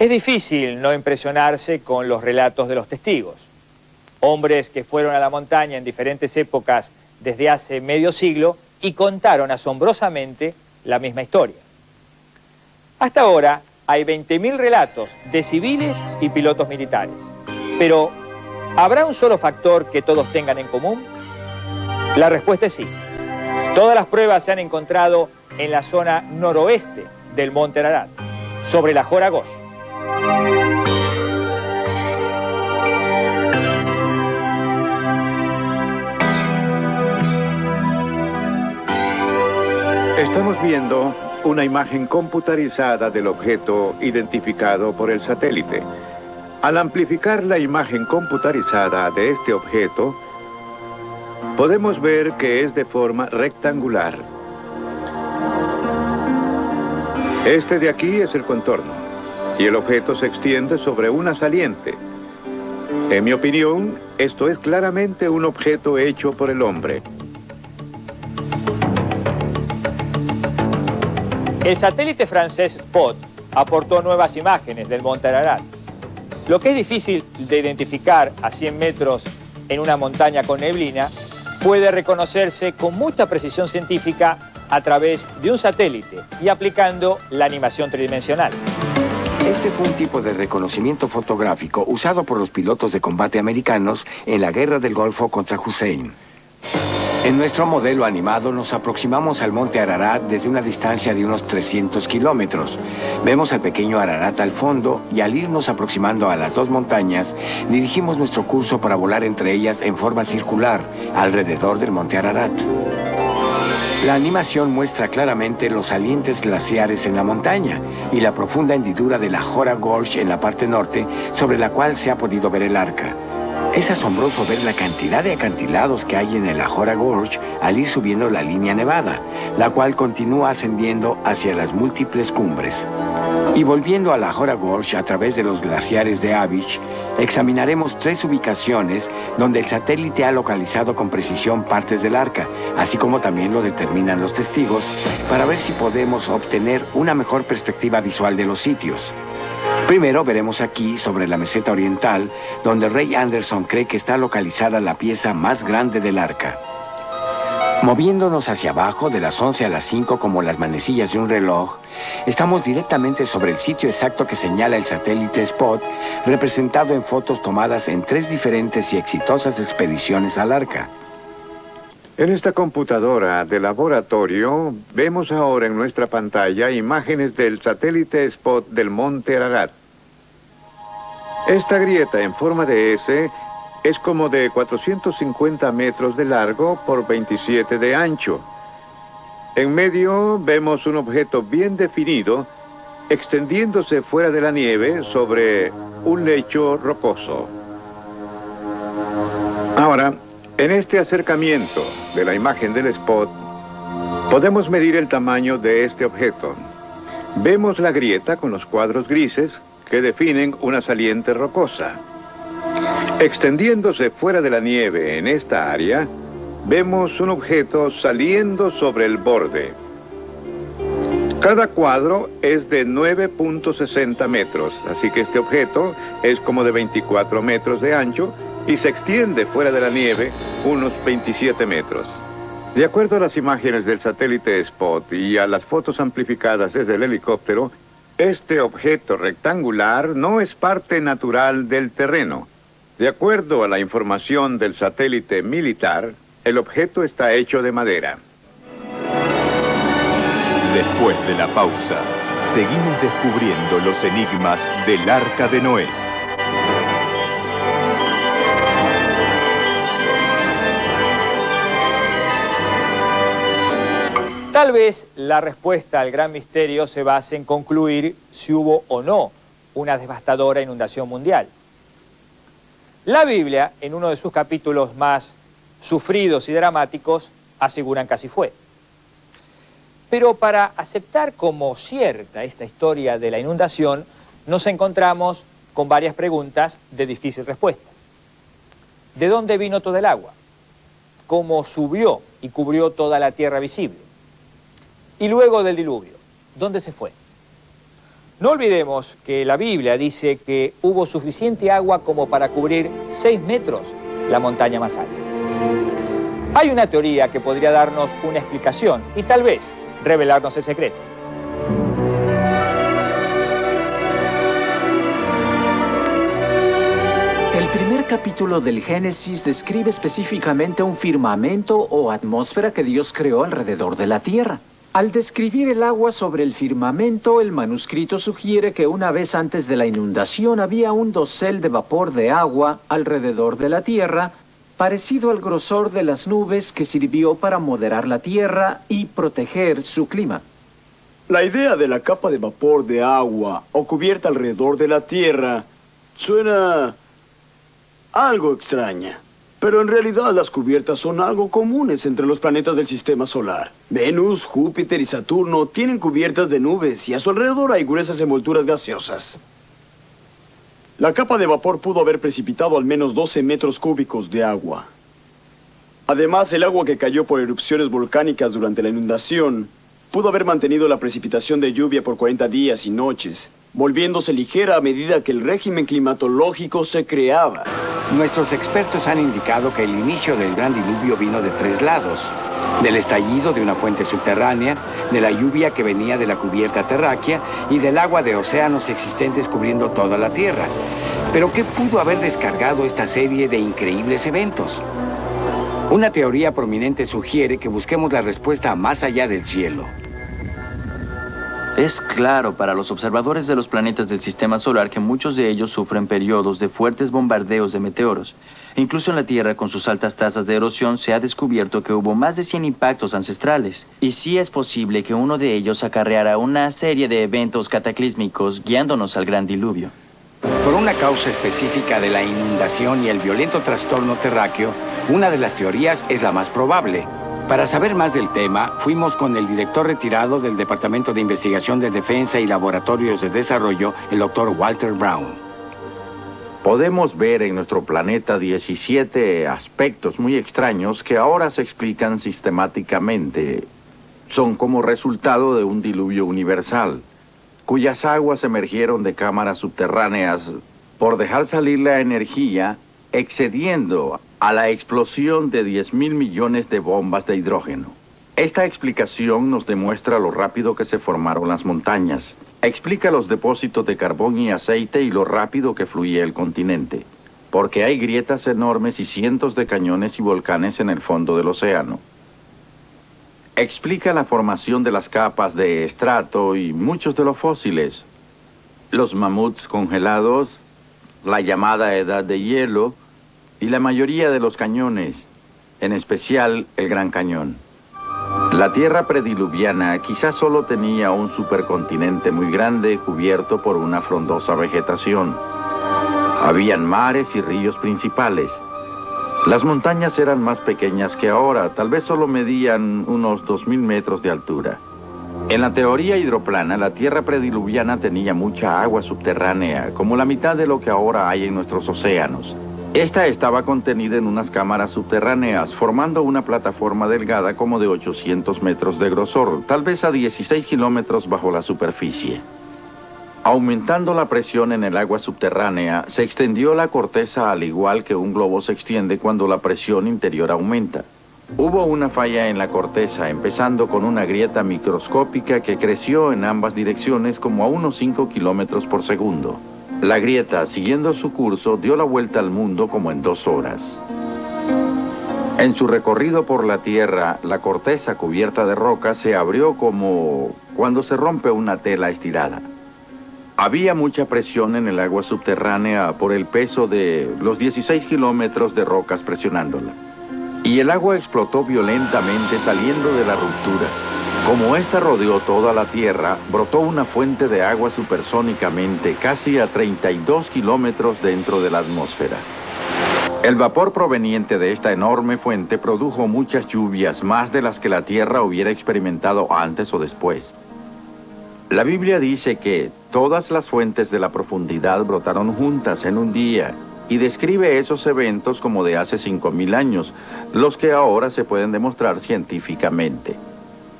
Es difícil no impresionarse con los relatos de los testigos. Hombres que fueron a la montaña en diferentes épocas desde hace medio siglo y contaron asombrosamente la misma historia. Hasta ahora hay 20.000 relatos de civiles y pilotos militares. Pero, ¿habrá un solo factor que todos tengan en común? La respuesta es sí. Todas las pruebas se han encontrado en la zona noroeste del Monte Ararat, sobre la Jora Ghosh. Estamos viendo una imagen computarizada del objeto identificado por el satélite. Al amplificar la imagen computarizada de este objeto, podemos ver que es de forma rectangular. Este de aquí es el contorno, y el objeto se extiende sobre una saliente. En mi opinión, esto es claramente un objeto hecho por el hombre. El satélite francés Spot aportó nuevas imágenes del Monte Ararat. Lo que es difícil de identificar a 100 metros en una montaña con neblina puede reconocerse con mucha precisión científica a través de un satélite y aplicando la animación tridimensional. Este fue un tipo de reconocimiento fotográfico usado por los pilotos de combate americanos en la Guerra del Golfo contra Hussein. En nuestro modelo animado nos aproximamos al monte Ararat desde una distancia de unos 300 kilómetros. Vemos al pequeño Ararat al fondo y al irnos aproximando a las dos montañas, dirigimos nuestro curso para volar entre ellas en forma circular, alrededor del monte Ararat. La animación muestra claramente los salientes glaciares en la montaña y la profunda hendidura de la Jora Ghosh en la parte norte, sobre la cual se ha podido ver el arca. Es asombroso ver la cantidad de acantilados que hay en el Jora Ghosh al ir subiendo la línea nevada, la cual continúa ascendiendo hacia las múltiples cumbres. Y volviendo a la Jora Ghosh a través de los glaciares de Avich, examinaremos 3 ubicaciones donde el satélite ha localizado con precisión partes del arca, así como también lo determinan los testigos, para ver si podemos obtener una mejor perspectiva visual de los sitios. Primero veremos aquí, sobre la meseta oriental, donde Ray Anderson cree que está localizada la pieza más grande del arca. Moviéndonos hacia abajo, de las 11 a las 5 como las manecillas de un reloj, estamos directamente sobre el sitio exacto que señala el satélite Spot, representado en fotos tomadas en 3 diferentes y exitosas expediciones al arca. En esta computadora de laboratorio, vemos ahora en nuestra pantalla imágenes del satélite Spot del Monte Ararat. Esta grieta en forma de S es como de 450 metros de largo por 27 de ancho. En medio vemos un objeto bien definido, extendiéndose fuera de la nieve sobre un lecho rocoso. Ahora, en este acercamiento de la imagen del Spot, podemos medir el tamaño de este objeto. Vemos la grieta con los cuadros grises que definen una saliente rocosa. Extendiéndose fuera de la nieve en esta área, vemos un objeto saliendo sobre el borde. Cada cuadro es de 9.60 metros, así que este objeto es como de 24 metros de ancho y se extiende fuera de la nieve unos 27 metros. De acuerdo a las imágenes del satélite Spot y a las fotos amplificadas desde el helicóptero, este objeto rectangular no es parte natural del terreno. De acuerdo a la información del satélite militar, el objeto está hecho de madera. Después de la pausa, seguimos descubriendo los enigmas del Arca de Noé. Tal vez la respuesta al gran misterio se base en concluir si hubo o no una devastadora inundación mundial. La Biblia, en uno de sus capítulos más sufridos y dramáticos, aseguran que así fue. Pero para aceptar como cierta esta historia de la inundación, nos encontramos con varias preguntas de difícil respuesta. ¿De dónde vino todo el agua? ¿Cómo subió y cubrió toda la tierra visible? Y luego del diluvio, ¿dónde se fue? No olvidemos que la Biblia dice que hubo suficiente agua como para cubrir 6 metros la montaña más alta. Hay una teoría que podría darnos una explicación y tal vez revelarnos el secreto. El primer capítulo del Génesis describe específicamente un firmamento o atmósfera que Dios creó alrededor de la tierra. Al describir el agua sobre el firmamento, el manuscrito sugiere que una vez antes de la inundación había un dosel de vapor de agua alrededor de la tierra, parecido al grosor de las nubes que sirvió para moderar la tierra y proteger su clima. La idea de la capa de vapor de agua o cubierta alrededor de la tierra suena algo extraña. Pero en realidad las cubiertas son algo comunes entre los planetas del sistema solar. Venus, Júpiter y Saturno tienen cubiertas de nubes y a su alrededor hay gruesas envolturas gaseosas. La capa de vapor pudo haber precipitado al menos 12 metros cúbicos de agua. Además, el agua que cayó por erupciones volcánicas durante la inundación pudo haber mantenido la precipitación de lluvia por 40 días y noches, volviéndose ligera a medida que el régimen climatológico se creaba. Nuestros expertos han indicado que el inicio del gran diluvio vino de 3 lados: del estallido de una fuente subterránea, de la lluvia que venía de la cubierta terráquea y del agua de océanos existentes cubriendo toda la Tierra. ¿Pero qué pudo haber descargado esta serie de increíbles eventos? Una teoría prominente sugiere que busquemos la respuesta más allá del cielo. Es claro para los observadores de los planetas del sistema solar que muchos de ellos sufren periodos de fuertes bombardeos de meteoros. Incluso en la Tierra, con sus altas tasas de erosión, se ha descubierto que hubo más de 100 impactos ancestrales. Y sí es posible que uno de ellos acarreara una serie de eventos cataclísmicos guiándonos al gran diluvio. Por una causa específica de la inundación y el violento trastorno terráqueo, una de las teorías es la más probable. Para saber más del tema, fuimos con el director retirado del Departamento de Investigación de Defensa y Laboratorios de Desarrollo, el Dr. Walter Brown. Podemos ver en nuestro planeta 17 aspectos muy extraños que ahora se explican sistemáticamente. Son como resultado de un diluvio universal, cuyas aguas emergieron de cámaras subterráneas por dejar salir la energía excediendo a la explosión de 10.000 millones de bombas de hidrógeno. Esta explicación nos demuestra lo rápido que se formaron las montañas. Explica los depósitos de carbón y aceite y lo rápido que fluía el continente. Porque hay grietas enormes y cientos de cañones y volcanes en el fondo del océano. Explica la formación de las capas de estrato y muchos de los fósiles. Los mamuts congelados, la llamada edad de hielo y la mayoría de los cañones, en especial el Gran Cañón. La Tierra prediluviana quizás solo tenía un supercontinente muy grande cubierto por una frondosa vegetación. Habían mares y ríos principales. Las montañas eran más pequeñas que ahora, tal vez solo medían unos 2.000 metros de altura. En la teoría hidroplana, la Tierra prediluviana tenía mucha agua subterránea, como la mitad de lo que ahora hay en nuestros océanos. Esta estaba contenida en unas cámaras subterráneas, formando una plataforma delgada como de 800 metros de grosor, tal vez a 16 kilómetros bajo la superficie. Aumentando la presión en el agua subterránea, se extendió la corteza al igual que un globo se extiende cuando la presión interior aumenta. Hubo una falla en la corteza, empezando con una grieta microscópica que creció en ambas direcciones como a unos 5 kilómetros por segundo. La grieta, siguiendo su curso, dio la vuelta al mundo como en 2 horas. En su recorrido por la Tierra, la corteza cubierta de roca se abrió como cuando se rompe una tela estirada. Había mucha presión en el agua subterránea por el peso de los 16 kilómetros de rocas presionándola. Y el agua explotó violentamente saliendo de la ruptura. Como esta rodeó toda la Tierra, brotó una fuente de agua supersónicamente casi a 32 kilómetros dentro de la atmósfera. El vapor proveniente de esta enorme fuente produjo muchas lluvias, más de las que la Tierra hubiera experimentado antes o después. La Biblia dice que todas las fuentes de la profundidad brotaron juntas en un día y describe esos eventos como de hace 5.000 años, los que ahora se pueden demostrar científicamente.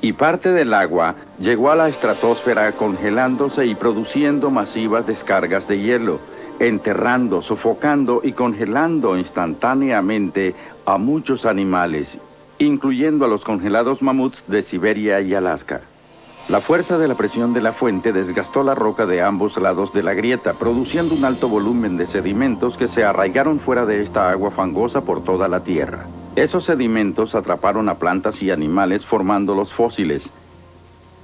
y parte del agua llegó a la estratosfera congelándose y produciendo masivas descargas de hielo, enterrando, sofocando y congelando instantáneamente a muchos animales, incluyendo a los congelados mamuts de Siberia y Alaska. La fuerza de la presión de la fuente desgastó la roca de ambos lados de la grieta, produciendo un alto volumen de sedimentos que se arraigaron fuera de esta agua fangosa por toda la Tierra. Esos sedimentos atraparon a plantas y animales formando los fósiles.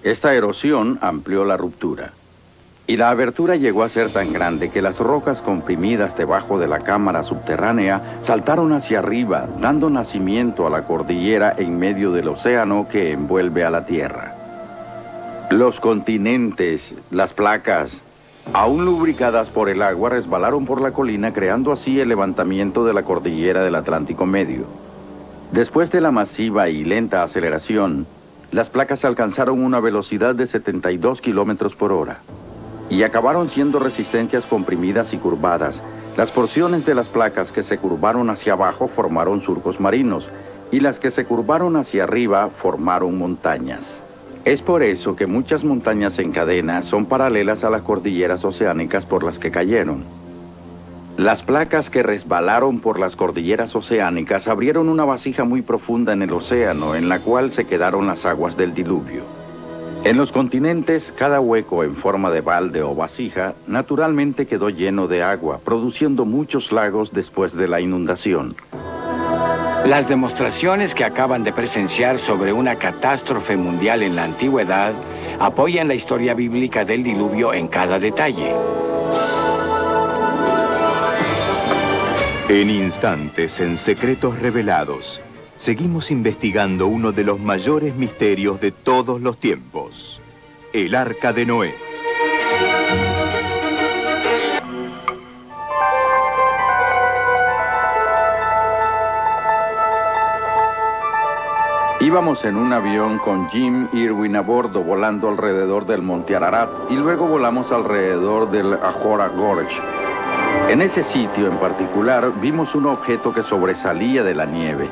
Esta erosión amplió la ruptura. Y la abertura llegó a ser tan grande que las rocas comprimidas debajo de la cámara subterránea saltaron hacia arriba, dando nacimiento a la cordillera en medio del océano que envuelve a la Tierra. Los continentes, las placas, aún lubricadas por el agua, resbalaron por la colina, creando así el levantamiento de la cordillera del Atlántico Medio. Después de la masiva y lenta aceleración, las placas alcanzaron una velocidad de 72 kilómetros por hora y acabaron siendo resistencias comprimidas y curvadas. Las porciones de las placas que se curvaron hacia abajo formaron surcos marinos y las que se curvaron hacia arriba formaron montañas. Es por eso que muchas montañas en cadena son paralelas a las cordilleras oceánicas por las que cayeron. Las placas que resbalaron por las cordilleras oceánicas abrieron una vasija muy profunda en el océano, en la cual se quedaron las aguas del diluvio. En los continentes, cada hueco en forma de balde o vasija naturalmente quedó lleno de agua, produciendo muchos lagos después de la inundación. Las demostraciones que acaban de presenciar sobre una catástrofe mundial en la antigüedad apoyan la historia bíblica del diluvio en cada detalle. En instantes, en Secretos Revelados, seguimos investigando uno de los mayores misterios de todos los tiempos: el Arca de Noé. Íbamos en un avión con Jim Irwin a bordo, volando alrededor del Monte Ararat, y luego volamos alrededor del Ajora Gorge. En ese sitio en particular vimos un objeto que sobresalía de la nieve.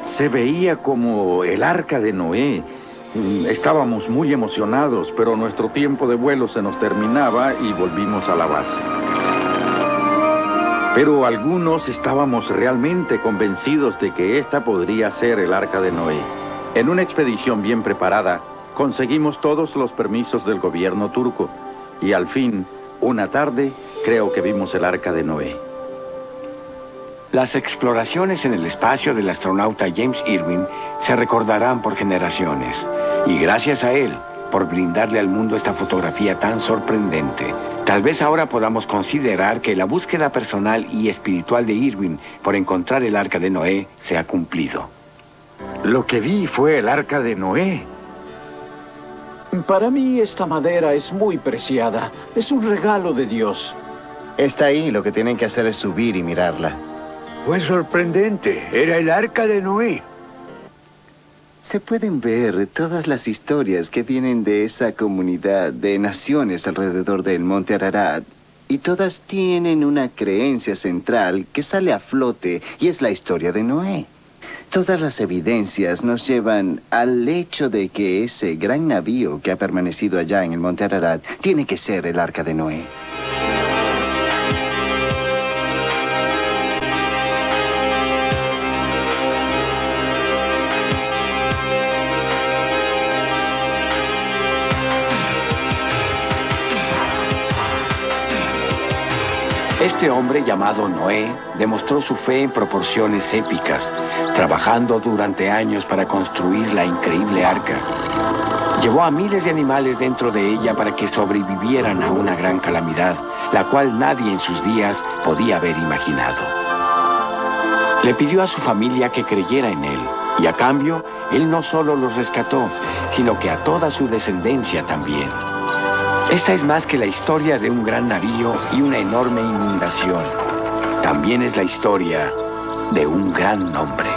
Se veía como el Arca de Noé. Estábamos muy emocionados, pero nuestro tiempo de vuelo se nos terminaba y volvimos a la base. Pero algunos estábamos realmente convencidos de que esta podría ser el Arca de Noé. En una expedición bien preparada, conseguimos todos los permisos del gobierno turco. Y al fin, una tarde, creo que vimos el Arca de Noé. Las exploraciones en el espacio del astronauta James Irwin se recordarán por generaciones. Y gracias a él, por brindarle al mundo esta fotografía tan sorprendente. Tal vez ahora podamos considerar que la búsqueda personal y espiritual de Irwin por encontrar el Arca de Noé se ha cumplido. Lo que vi fue el Arca de Noé. Para mí esta madera es muy preciada. Es un regalo de Dios. Está ahí, lo que tienen que hacer es subir y mirarla. Fue sorprendente. Era el Arca de Noé. Se pueden ver todas las historias que vienen de esa comunidad de naciones alrededor del Monte Ararat. Y todas tienen una creencia central que sale a flote y es la historia de Noé. Todas las evidencias nos llevan al hecho de que ese gran navío que ha permanecido allá en el Monte Ararat tiene que ser el Arca de Noé. Este hombre llamado Noé demostró su fe en proporciones épicas, trabajando durante años para construir la increíble arca. Llevó a miles de animales dentro de ella para que sobrevivieran a una gran calamidad, la cual nadie en sus días podía haber imaginado. Le pidió a su familia que creyera en él, y a cambio, él no solo los rescató, sino que a toda su descendencia también. Esta es más que la historia de un gran navío y una enorme inundación. También es la historia de un gran hombre.